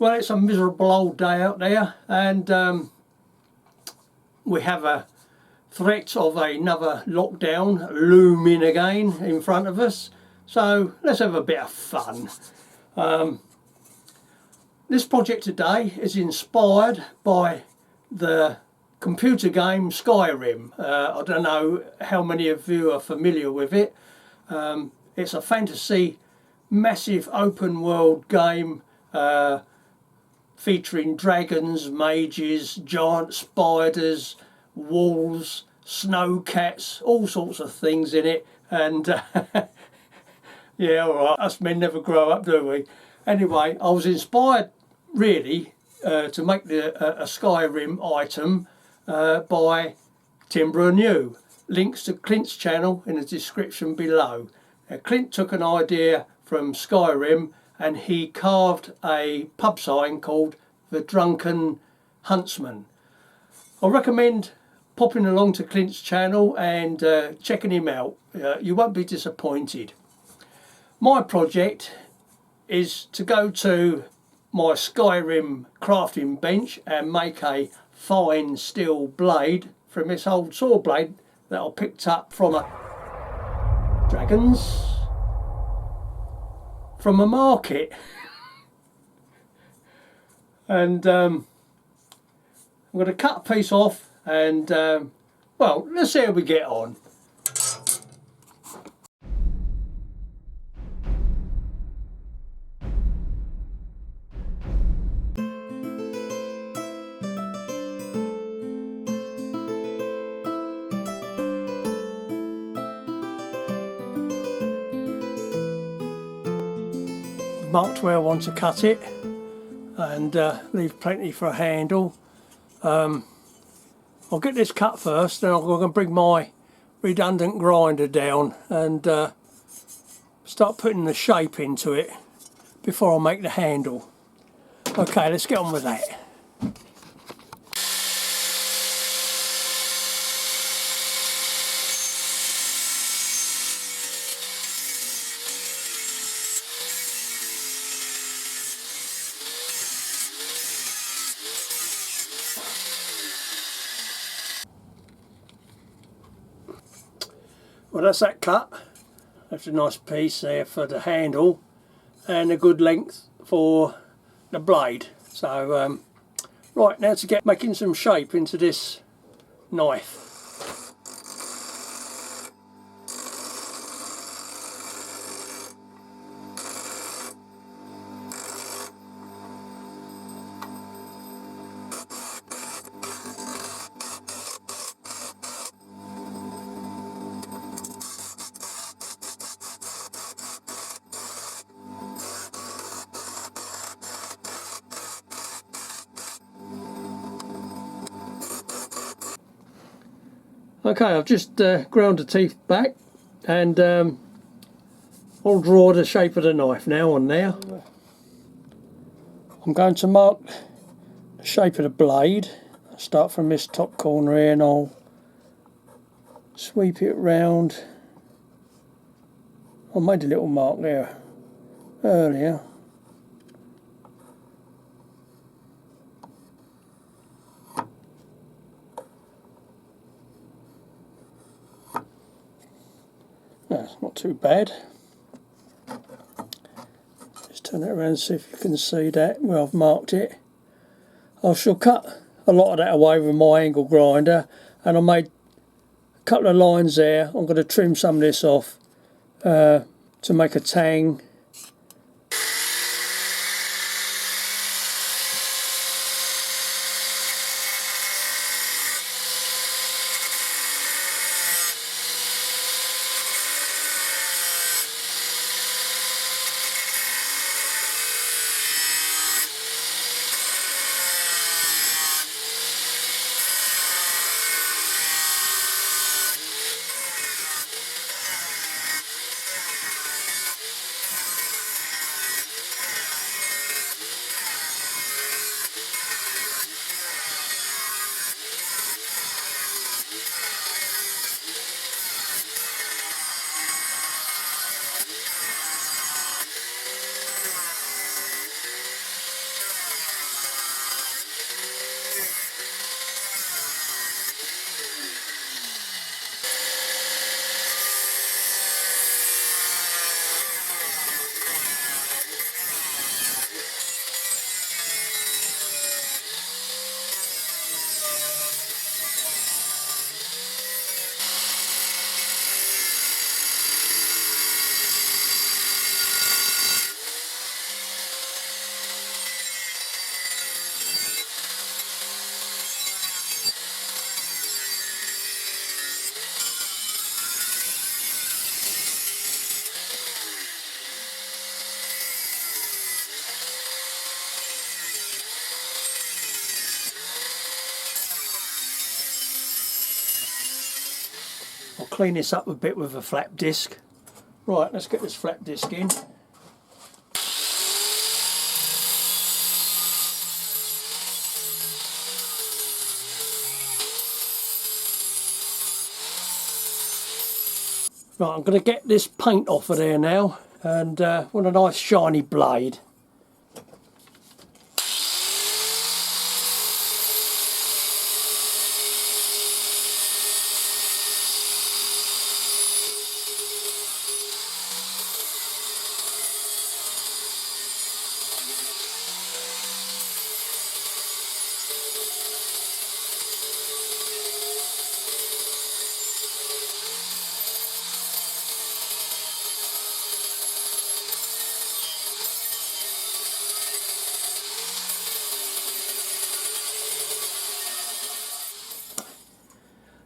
Well, it's a miserable old day out there, and we have a threat of another lockdown looming again in front of us. So let's have a bit of fun. This project today is inspired by the computer game Skyrim. I don't know how many of you are familiar with it. It's a fantasy, massive open world game featuring dragons, mages, giant spiders, wolves, snow cats, all sorts of things in it. And yeah, alright, us men never grow up, do we? Anyway, I was inspired really to make a Skyrim item by Anew. Links to Clints' channel in the description below. Now, Clint took an idea from Skyrim and he carved a pub sign called the Drunken Huntsman. I recommend popping along to Clint's channel and checking him out. You won't be disappointed. My project is to go to my Skyrim crafting bench and make a fine steel blade from this old saw blade that I picked up from from a market. And I'm going to cut a piece off and well, let's see how we get on. Marked where I want to cut it and leave plenty for a handle. I'll get this cut first, then I'm going to bring my redundant grinder down and start putting the shape into it before I make the handle. Okay, let's get on with that. Well, that's that cut. That's a nice piece there for the handle and a good length for the blade. So right, now to get making some shape into this knife. Okay, I've just ground the teeth back and I'll draw the shape of the knife now on there. I'm going to mark the shape of the blade. I'll start from this top corner here and I'll sweep it round. I made a little mark there earlier. That's not too bad. Just turn it around and see if you can see that where I've marked it. I shall cut a lot of that away with my angle grinder, and I made a couple of lines there. I'm going to trim some of this off to make a tang. clean this up a bit with a flap disc. Right, let's get this flap disc in. Right, I'm going to get this paint off of there now, and want a nice shiny blade.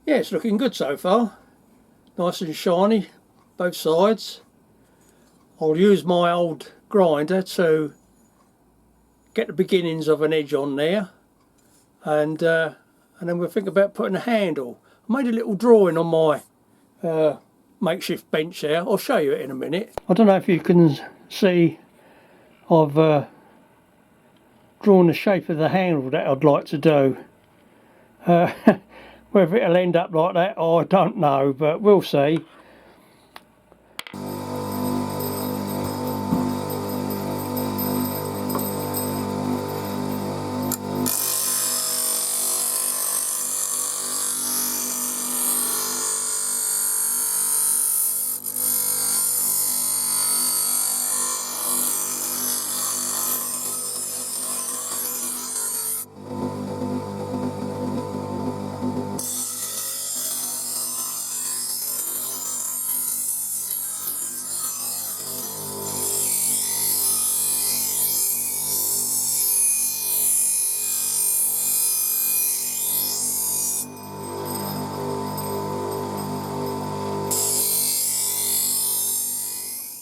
Yeah, it's looking good so far. Nice and shiny, both sides. I'll use my old grinder to get the beginnings of an edge on there, and then we'll think about putting a handle. I made a little drawing on my makeshift bench there. I'll show you it in a minute. I don't know if you can see, I've drawn the shape of the handle that I'd like to do. Whether it'll end up like that, I don't know, but we'll see.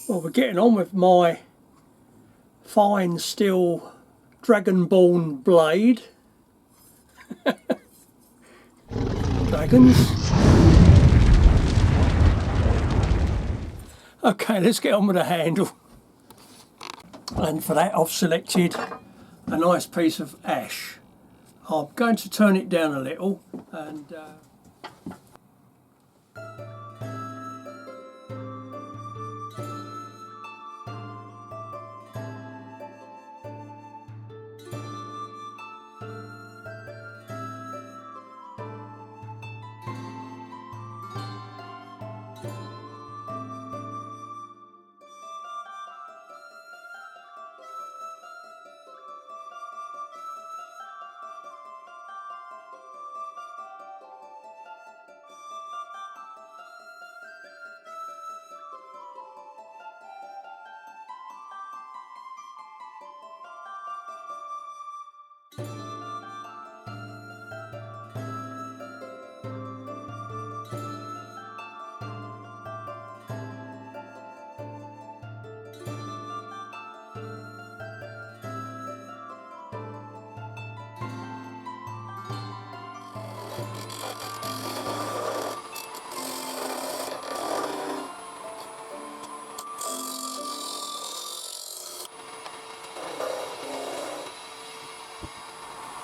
Well, we're getting on with my fine steel dragonborn blade. Dragons. Okay, let's get on with the handle. And for that I've selected a nice piece of ash. I'm going to turn it down a little and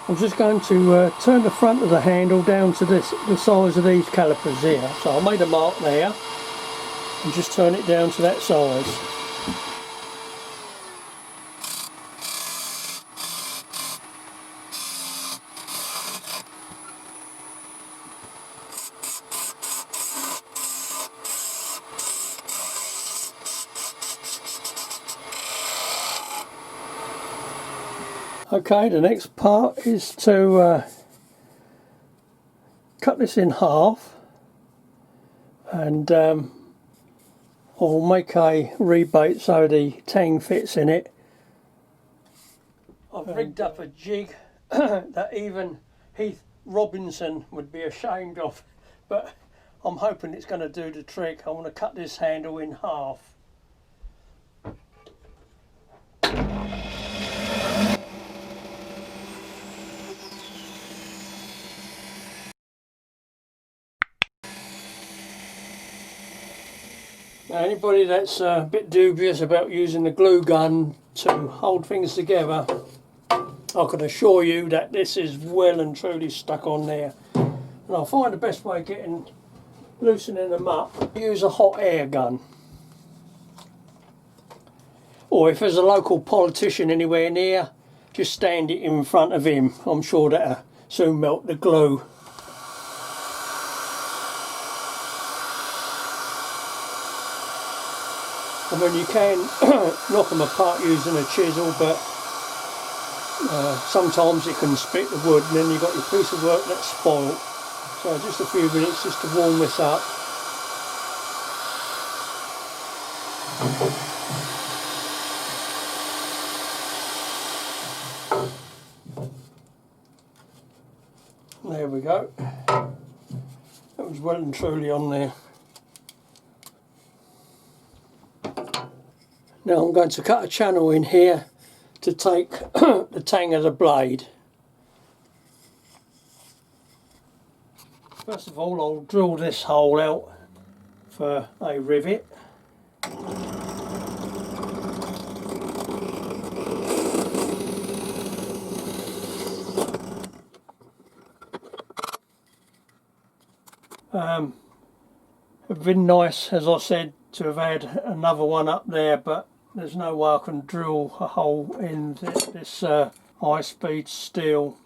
I'm just going to turn the front of the handle down to the size of these calipers here. So I made a mark there and just turn it down to that size. Okay, the next part is to cut this in half, and I'll make a rebate so the tang fits in it. I've rigged up a jig that even Heath Robinson would be ashamed of, but I'm hoping it's going to do the trick. I want to cut this handle in half. Now, anybody that's a bit dubious about using the glue gun to hold things together, I can assure you that this is well and truly stuck on there. And I find the best way of loosening them up, use a hot air gun. Or if there's a local politician anywhere near, just stand it in front of him. I'm sure that'll soon melt the glue. I mean, you can knock them apart using a chisel, but sometimes it can split the wood, and then you've got your piece of work that's spoiled. So just a few minutes just to warm this up. There we go. That was well and truly on there. Now I'm going to cut a channel in here to take the tang of the blade. First of all, I'll drill this hole out for a rivet. It would been nice, as I said, to have had another one up there, but there's no way I can drill a hole in this high-speed steel.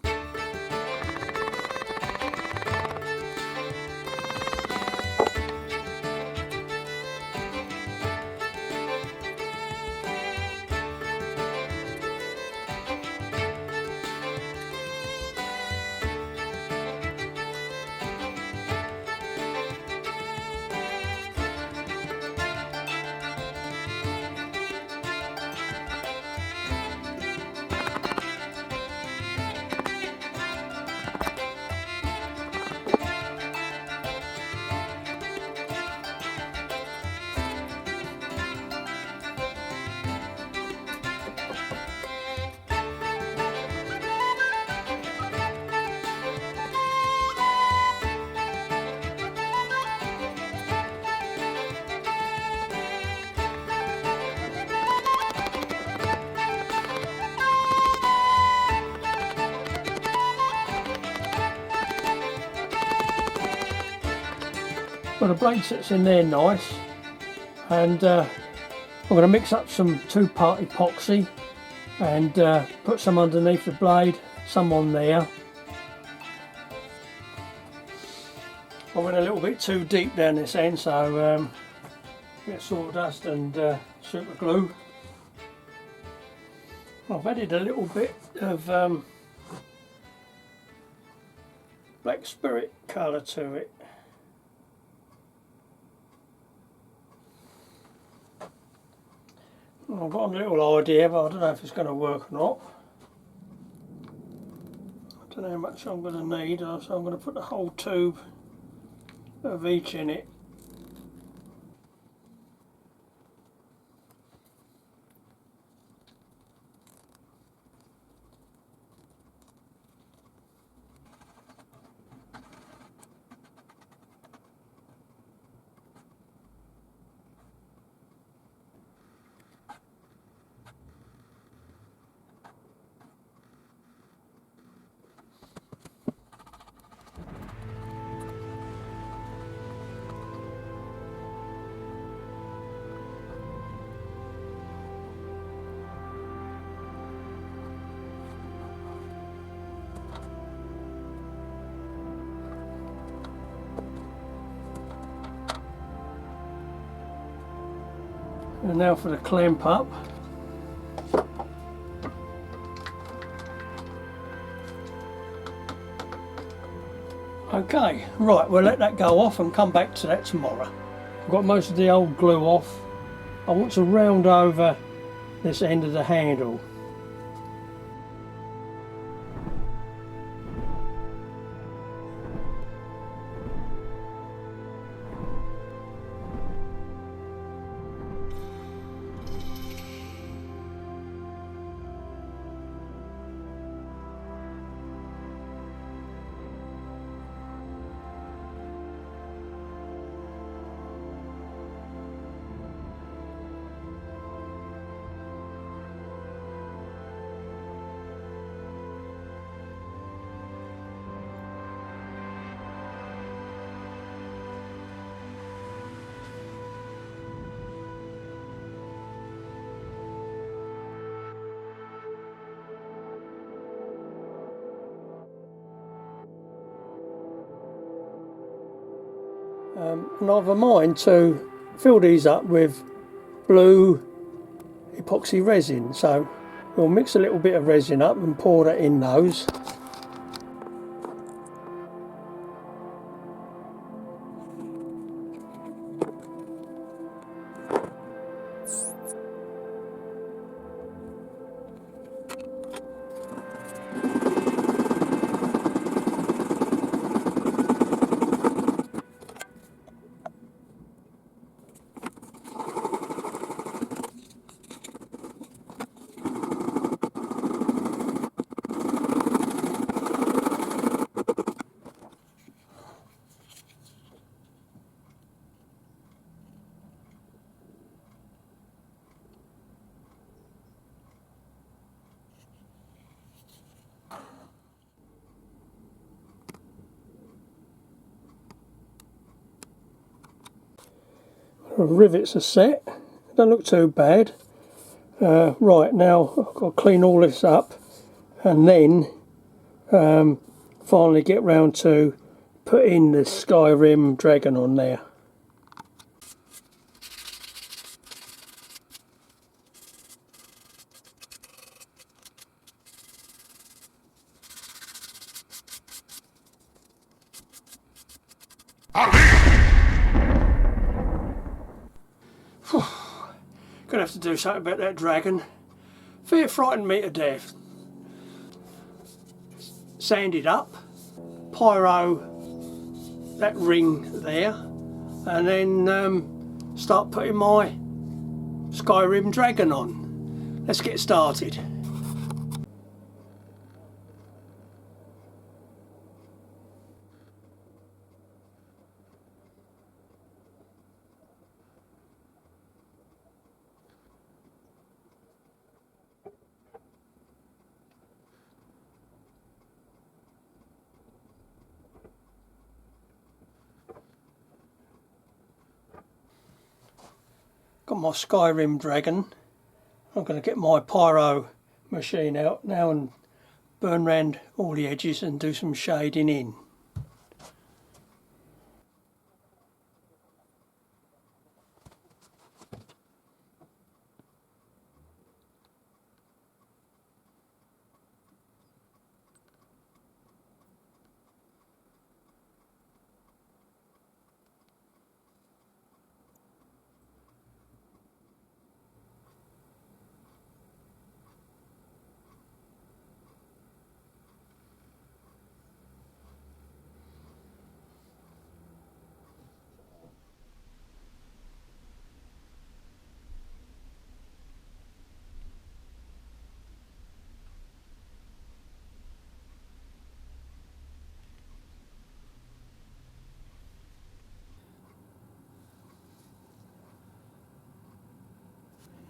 Well, the blade sits in there nice, and I'm going to mix up some 2-part epoxy and put some underneath the blade, some on there. I went a little bit too deep down this end, so get sawdust and super glue. I've added a little bit of black spirit colour to it. I've got a little idea, but I don't know if it's going to work or not. I don't know how much I'm going to need, so I'm going to put the whole tube of each in it. And now for the clamp up. Okay, right, we'll let that go off and come back to that tomorrow. I've got most of the old glue off. I want to round over this end of the handle. And I've a mind to fill these up with blue epoxy resin, so we'll mix a little bit of resin up and pour that in those. Rivets are set, don't look too bad. Right, now I've got to clean all this up and then finally get round to putting the Skyrim dragon on there. Gonna have to do something about that dragon. Fear frightened me to death. Sand it up, pyro that ring there, and then start putting my Skyrim dragon on. Let's get started. Got my Skyrim dragon. I'm going to get my pyro machine out now and burn round all the edges and do some shading in.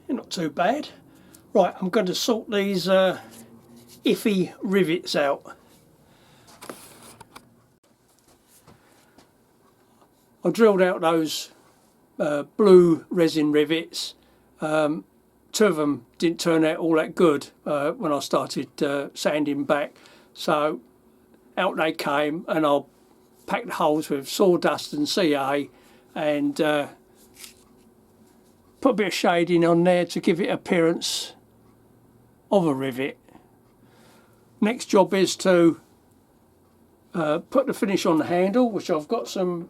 Not too bad. Right, I'm going to sort these iffy rivets out. I drilled out those blue resin rivets. Two of them didn't turn out all that good when I started sanding back, so out they came, and I'll pack the holes with sawdust and CA and put a bit of shading on there to give it appearance of a rivet. Next job is to put the finish on the handle, which I've got some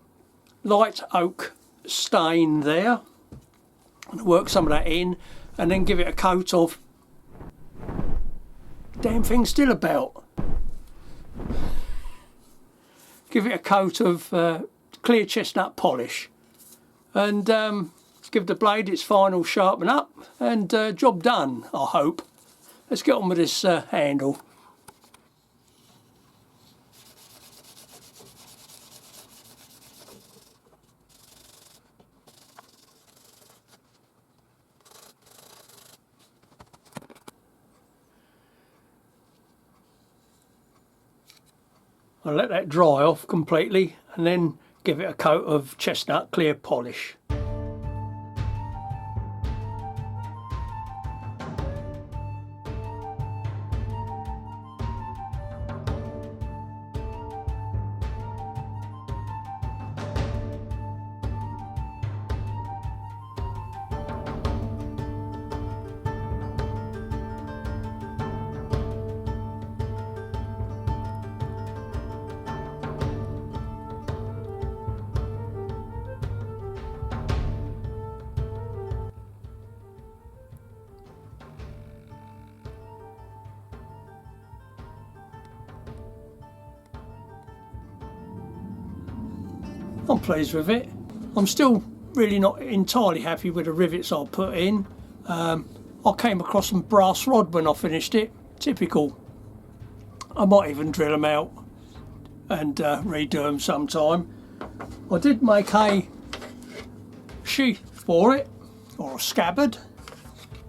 light oak stain there, and work some of that in, and then give it a coat of, damn thing still about, give it a coat of clear chestnut polish, and give the blade its final sharpen up, and job done, I hope. Let's get on with this handle. I'll let that dry off completely and then give it a coat of chestnut clear polish. I'm pleased with it. I'm still really not entirely happy with the rivets I put in. I came across some brass rod when I finished it. Typical. I might even drill them out and redo them sometime. I did make a sheath for it, or a scabbard.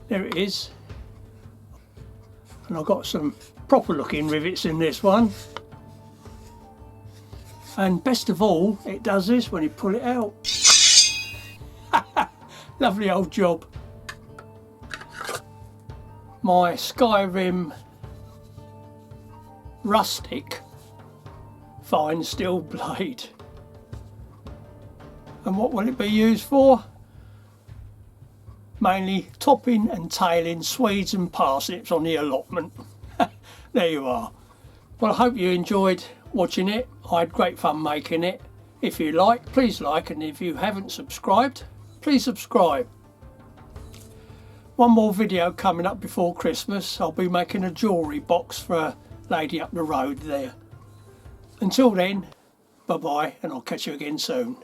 There it is. And I've got some proper looking rivets in this one. And best of all, it does this when you pull it out. Lovely old job. My Skyrim rustic fine steel blade. And what will it be used for? Mainly topping and tailing Swedes and parsnips on the allotment. There you are. Well, I hope you enjoyed watching it. I had great fun making it. If you like, please like, and if you haven't subscribed, please subscribe. One more video coming up before Christmas. I'll be making a jewellery box for a lady up the road there. Until then, bye bye, and I'll catch you again soon.